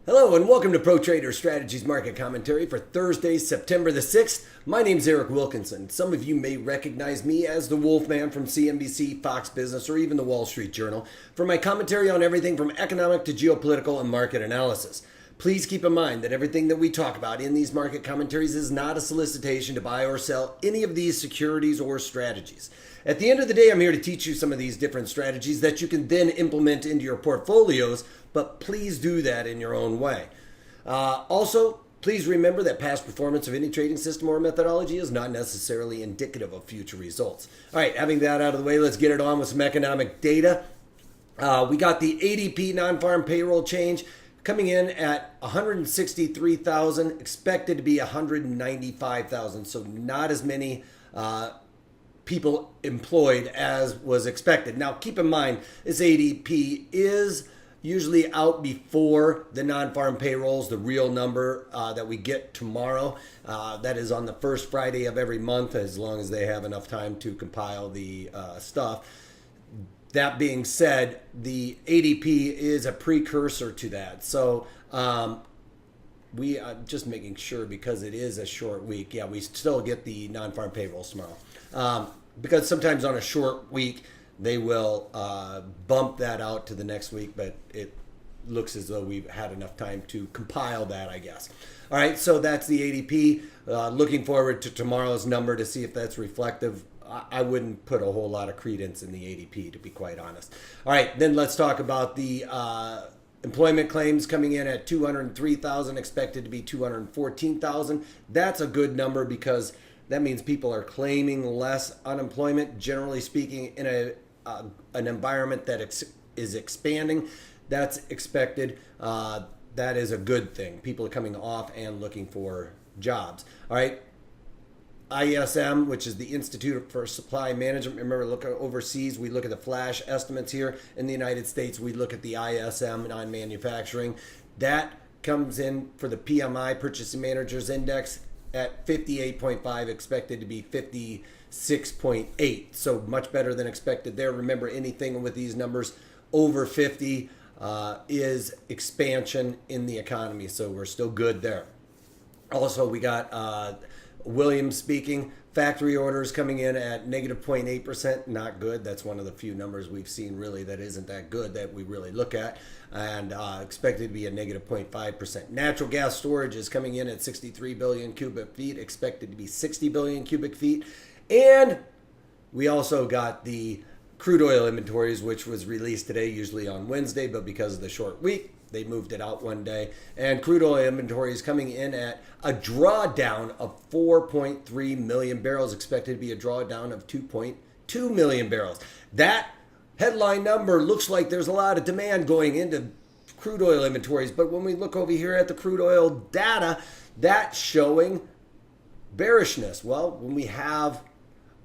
Hello and welcome to Pro Trader Strategies Market Commentary for Thursday, September the 6th. My name's Eric Wilkinson. Some of you may recognize me as the Wolfman from CNBC, Fox Business, or even the Wall Street Journal for my commentary on everything from economic to geopolitical and market analysis. Please keep in mind that everything that we talk about in these market commentaries is not a solicitation to buy or sell any of these securities or strategies. At the end of the day, I'm here to teach you some of these different strategies that you can then implement into your portfolios, but please do that in your own way. Also, please remember that past performance of any trading system or methodology is not necessarily indicative of future results. All right, having that out of the way, let's get it on with some economic data. We got the ADP non-farm payroll change coming in at 163,000, expected to be 195,000, so not as many people employed as was expected. Now, keep in mind, this ADP is usually out before the non-farm payrolls, the real number that we get tomorrow. That is on the first Friday of every month, as long as they have enough time to compile the stuff. That being said, the ADP is a precursor to that. So we are just making sure, because it is a short week, we still get the non-farm payrolls tomorrow. Because sometimes on a short week, they will bump that out to the next week, but it looks as though we've had enough time to compile that, I guess. All right, so that's the ADP. Looking forward to tomorrow's number to see if that's reflective. I wouldn't put a whole lot of credence in the ADP, to be quite honest. All right, then let's talk about the employment claims coming in at 203,000, expected to be 214,000. That's a good number because that means people are claiming less unemployment, generally speaking, in an environment that is expanding. That's expected. That is a good thing. People are coming off and looking for jobs. All right. ISM, which is the Institute for Supply Management. Remember, look at overseas. We look at the flash estimates here. In the United States, we look at the ISM, non-manufacturing. That comes in for the PMI, Purchasing Managers Index, at 58.5, expected to be 56.8. So much better than expected there. Remember, anything with these numbers over 50 is expansion in the economy. So we're still good there. Also, we got Williams speaking, factory orders coming in at negative 0.8%, not good. That's one of the few numbers we've seen really that isn't that good that we really look at, and expected to be a negative 0.5%. Natural gas storage is coming in at 63 billion cubic feet, expected to be 60 billion cubic feet. And we also got the crude oil inventories, which was released today, usually on Wednesday, but because of the short week, they moved it out one day. And crude oil inventory is coming in at a drawdown of 4.3 million barrels, expected to be a drawdown of 2.2 million barrels. That headline number looks like there's a lot of demand going into crude oil inventories, but when we look over here at the crude oil data, that's showing bearishness. Well, when we have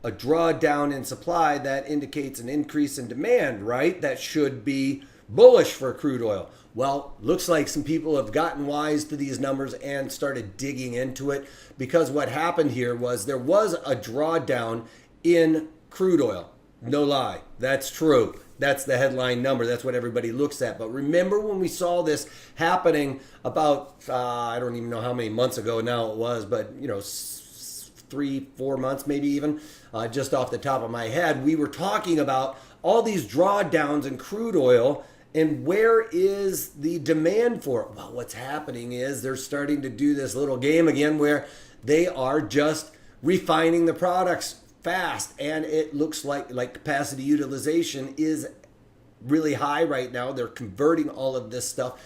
a drawdown in supply, that indicates an increase in demand, right? That should be bullish for crude oil. Well, looks like some people have gotten wise to these numbers and started digging into it, because what happened here was there was a drawdown in crude oil. No lie, that's true. That's the headline number. That's what everybody looks at. But remember when we saw this happening about, I don't even know how many months ago now it was, but 3-4 months maybe even, just off the top of my head, we were talking about all these drawdowns in crude oil. And where is the demand for it? Well, what's happening is they're starting to do this little game again where they are just refining the products fast. And it looks like capacity utilization is really high right now. They're converting all of this stuff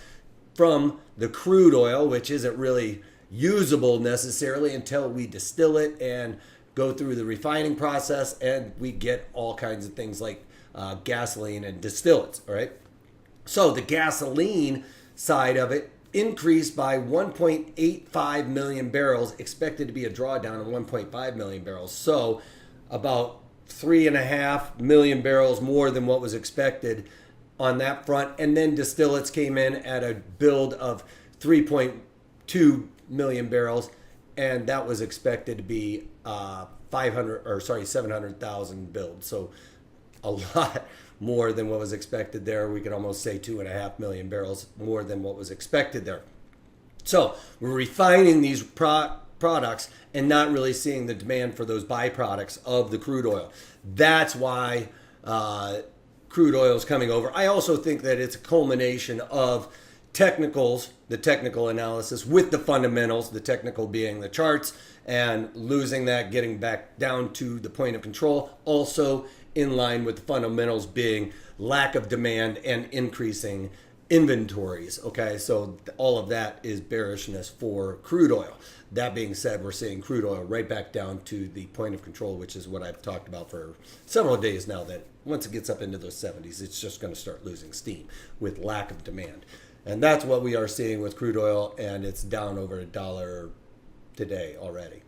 from the crude oil, which isn't really usable necessarily until we distill it and go through the refining process. And we get all kinds of things like gasoline and distillates, all right? So the gasoline side of it increased by 1.85 million barrels, expected to be a drawdown of 1.5 million barrels. So about 3.5 million barrels more than what was expected on that front. And then distillates came in at a build of 3.2 million barrels, and that was expected to be 700,000 builds. So a lot more than what was expected there. We could almost say 2.5 million barrels more than what was expected there. So we're refining these products and not really seeing the demand for those byproducts of the crude oil. That's why crude oil is coming over. I also think that it's a culmination of technicals, the technical analysis with the fundamentals, the technical being the charts, and losing that, getting back down to the point of control, also in line with the fundamentals being lack of demand and increasing inventories. Okay, so all of that is bearishness for crude oil. That being said, we're seeing crude oil right back down to the point of control, which is what I've talked about for several days now, that once it gets up into those 70s, it's just going to start losing steam with lack of demand. And that's what we are seeing with crude oil, and it's down over $1 today already,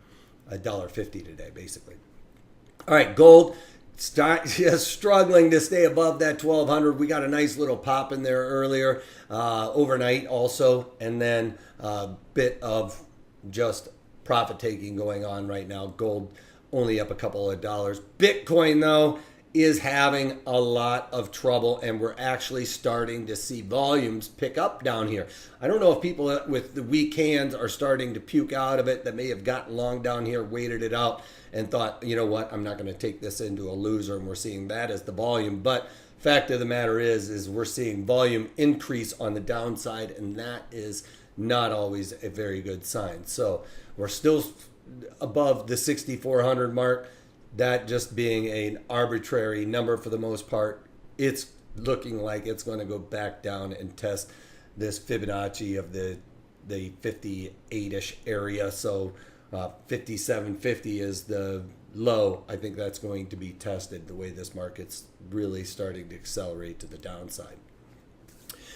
$1.50 today, basically. All right, gold struggling to stay above that 1,200. We got a nice little pop in there earlier, overnight also, and then a bit of just profit taking going on right now. Gold only up a couple of dollars. Bitcoin, though, is having a lot of trouble, and we're actually starting to see volumes pick up down here. I don't know if people with the weak hands are starting to puke out of it, that may have gotten long down here, waited it out, and thought, you know what, I'm not going to take this into a loser, and we're seeing that as the volume. But fact of the matter is we're seeing volume increase on the downside, and that is not always a very good sign. So we're still above the 6,400 mark. That just being an arbitrary number for the most part, it's looking like it's going to go back down and test this Fibonacci of the 58-ish area. So 5750 is the low. I think that's going to be tested the way this market's really starting to accelerate to the downside.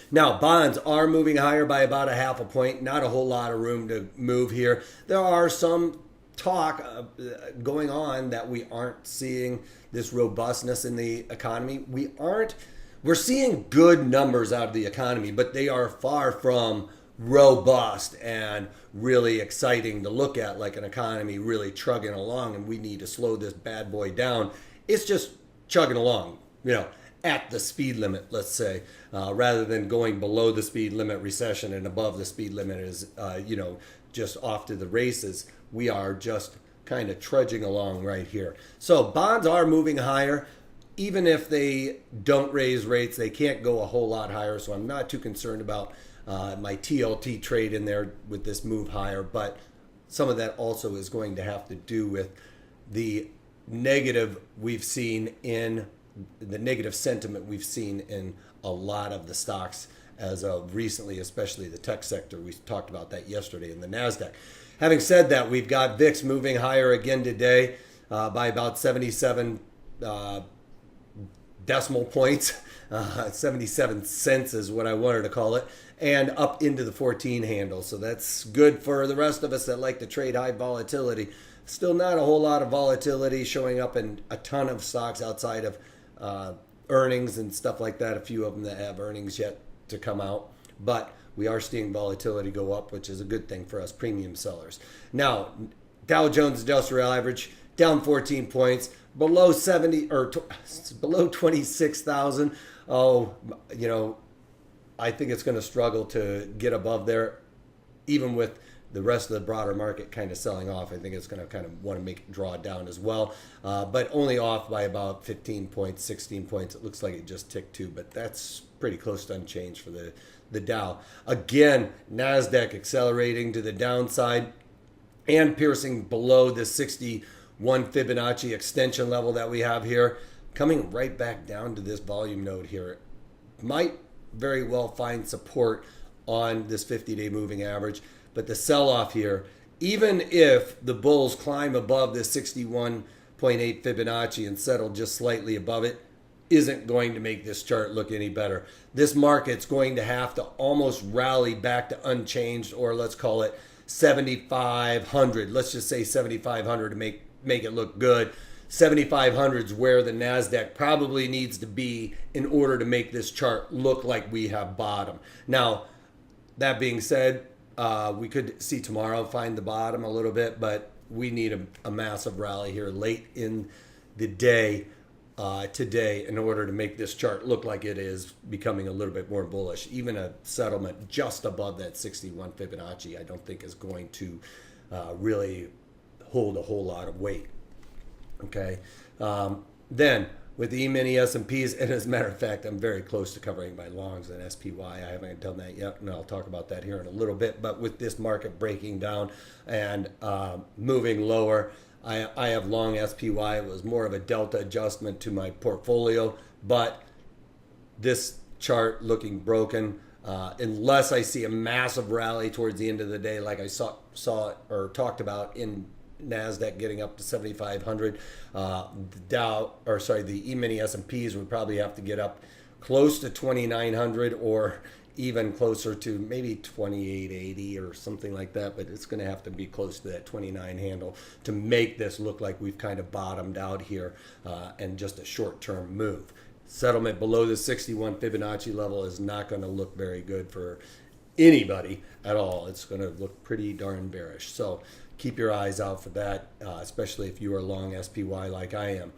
Now, bonds are moving higher by about 0.5 point. Not a whole lot of room to move here. There are some talk going on that we aren't seeing this robustness in the economy. We're seeing good numbers out of the economy, but they are far from robust and really exciting to look at, like an economy really chugging along, and we need to slow this bad boy down. It's just chugging along, at the speed limit, let's say, rather than going below the speed limit, recession, and above the speed limit is, just off to the races. We are just kind of trudging along right here. So bonds are moving higher. Even if they don't raise rates, they can't go a whole lot higher. So I'm not too concerned about my TLT trade in there with this move higher. But some of that also is going to have to do with the negative sentiment we've seen in a lot of the stocks as of recently, especially the tech sector. We talked about that yesterday in the NASDAQ. Having said that, we've got VIX moving higher again today by about 77 decimal points. 77 cents is what I wanted to call it, and up into the 14 handle. So that's good for the rest of us that like to trade high volatility. Still not a whole lot of volatility showing up in a ton of stocks outside of earnings and stuff like that. A few of them that have earnings yet to come out. But we are seeing volatility go up, which is a good thing for us premium sellers. Now, Dow Jones Industrial Average down 14 points, below 26,000. I think it's going to struggle to get above there, even with the rest of the broader market kind of selling off. I think it's going to kind of want to draw it down as well, but only off by about 15 points, 16 points. It looks like it just ticked 2, but that's pretty close to unchanged for the Dow. Again, NASDAQ accelerating to the downside and piercing below the 61 Fibonacci extension level that we have here, coming right back down to this volume node here. Might very well find support on this 50-day moving average, but the sell-off here, even if the bulls climb above this 61.8 Fibonacci and settle just slightly above it, isn't going to make this chart look any better. This market's going to have to almost rally back to unchanged, or let's call it 7,500. Let's just say 7,500 to make it look good. 7,500 is where the NASDAQ probably needs to be in order to make this chart look like we have bottom. Now, that being said, we could see tomorrow find the bottom a little bit, but we need a massive rally here late in the day today in order to make this chart look like it is becoming a little bit more bullish. Even a settlement just above that 61 Fibonacci, I don't think is going to really hold a whole lot of weight. Okay, then with the E-mini S&Ps, and as a matter of fact, I'm very close to covering my longs and SPY. I haven't done that yet, and I'll talk about that here in a little bit. But with this market breaking down and moving lower, I have long SPY. It was more of a delta adjustment to my portfolio, but this chart looking broken, unless I see a massive rally towards the end of the day, like I saw or talked about in NASDAQ getting up to 7,500. The E-mini S&Ps would probably have to get up close to 2,900 or even closer to maybe 2,880 or something like that. But it's going to have to be close to that 29 handle to make this look like we've kind of bottomed out here and just a short-term move. Settlement below the 61 Fibonacci level is not going to look very good for anybody at all. It's going to look pretty darn bearish. So keep your eyes out for that, especially if you are long SPY like I am.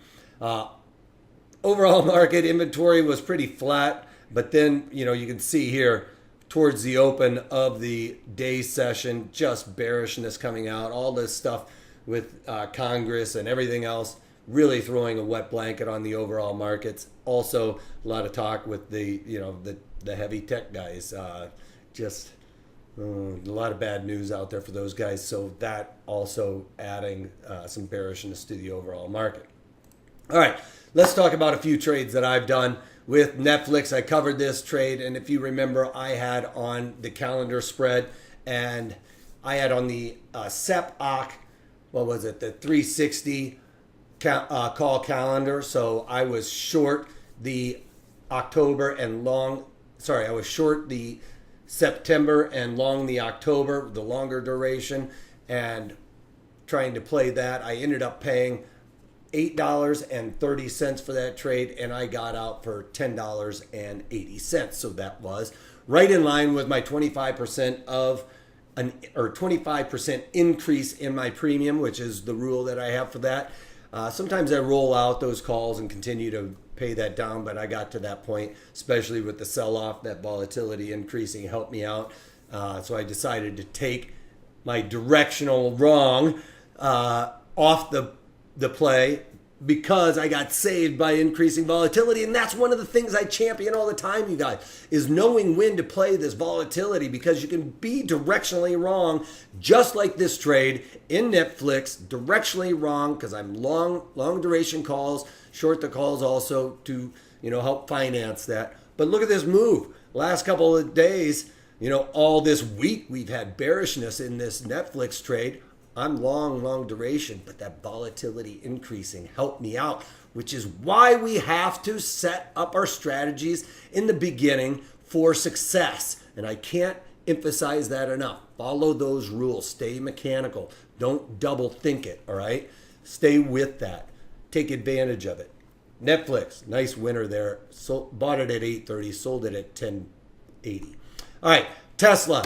Overall market inventory was pretty flat, but then, you can see here towards the open of the day session, just bearishness coming out, all this stuff with Congress and everything else really throwing a wet blanket on the overall markets. Also, a lot of talk with the heavy tech guys, a lot of bad news out there for those guys, so that also adding some bearishness to the overall market. All right, let's talk about a few trades that I've done with Netflix. I covered this trade, and if you remember, I had on the calendar spread, and I had on the SEP-OC, the 360 call calendar, so I was short the October and long, I was short the September and long the October, the longer duration, and trying to play that. I ended up paying $8.30 for that trade, and I got out for $10.80. So that was right in line with my 25% 25% increase in my premium, which is the rule that I have for that. Sometimes I roll out those calls and continue to pay that down, but I got to that point, especially with the sell-off, that volatility increasing helped me out. So I decided to take my directional wrong off the play because I got saved by increasing volatility. And that's one of the things I champion all the time, you guys, is knowing when to play this volatility, because you can be directionally wrong, just like this trade in Netflix, directionally wrong, because I'm long duration calls, short the calls also to, help finance that. But look at this move. Last couple of days, all this week we've had bearishness in this Netflix trade. I'm long duration, but that volatility increasing helped me out, which is why we have to set up our strategies in the beginning for success. And I can't emphasize that enough. Follow those rules. Stay mechanical. Don't double think it, all right? Stay with that. Take advantage of it. Netflix, nice winner there. Bought it at $8.30, sold it at $10.80. All right, Tesla.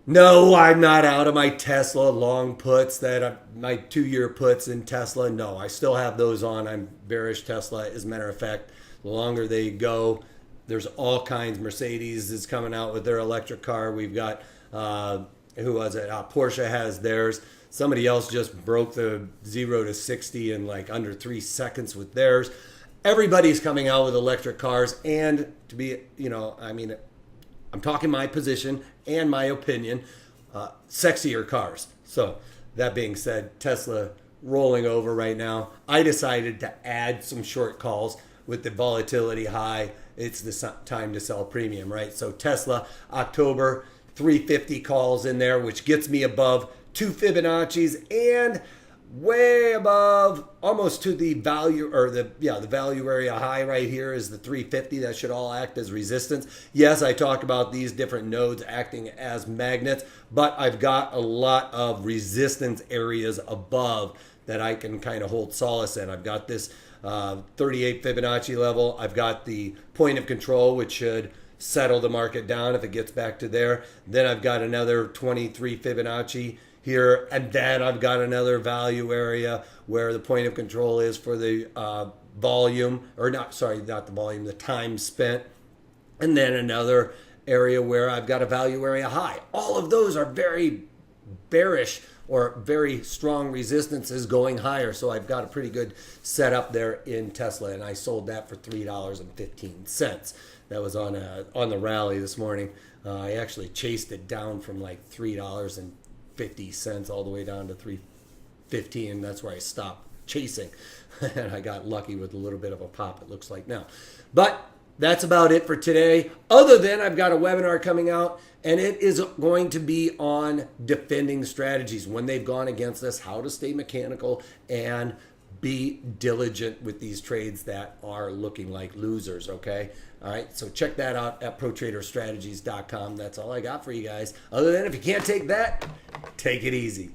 No, I'm not out of my Tesla long puts, my 2-year puts in Tesla. No, I still have those on. I'm bearish Tesla. As a matter of fact, the longer they go, there's all kinds. Mercedes is coming out with their electric car. We've got, Porsche has theirs. Somebody else just broke the 0 to 60 in like under 3 seconds with theirs. Everybody's coming out with electric cars, and to be, I'm talking my position and my opinion, sexier cars. So that being said, Tesla rolling over right now. I decided to add some short calls with the volatility high. It's the time to sell premium, right? So Tesla, October, 350 calls in there, which gets me above 2 Fibonacci's and way above, almost to the value, or the value area high right here is the 350. That should all act as resistance. Yes, I talked about these different nodes acting as magnets, but I've got a lot of resistance areas above that I can kind of hold solace in. I've got this 38 Fibonacci level. I've got the point of control, which should settle the market down if it gets back to there. Then I've got another 23 Fibonacci here, and then I've got another value area where the point of control is for the volume, or not the volume, the time spent. And then another area where I've got a value area high. All of those are very bearish or very strong resistances going higher. So I've got a pretty good setup there in Tesla, and I sold that for $3.15. That was on the rally this morning. I actually chased it down from like $3.50 all the way down to $3.50, and that's where I stopped chasing. And I got lucky with a little bit of a pop, it looks like now. But that's about it for today. Other than I've got a webinar coming out, and it is going to be on defending strategies when they've gone against us, how to stay mechanical and be diligent with these trades that are looking like losers, okay? All right, so check that out at protraderstrategies.com. That's all I got for you guys. Other than if you can't take that, take it easy.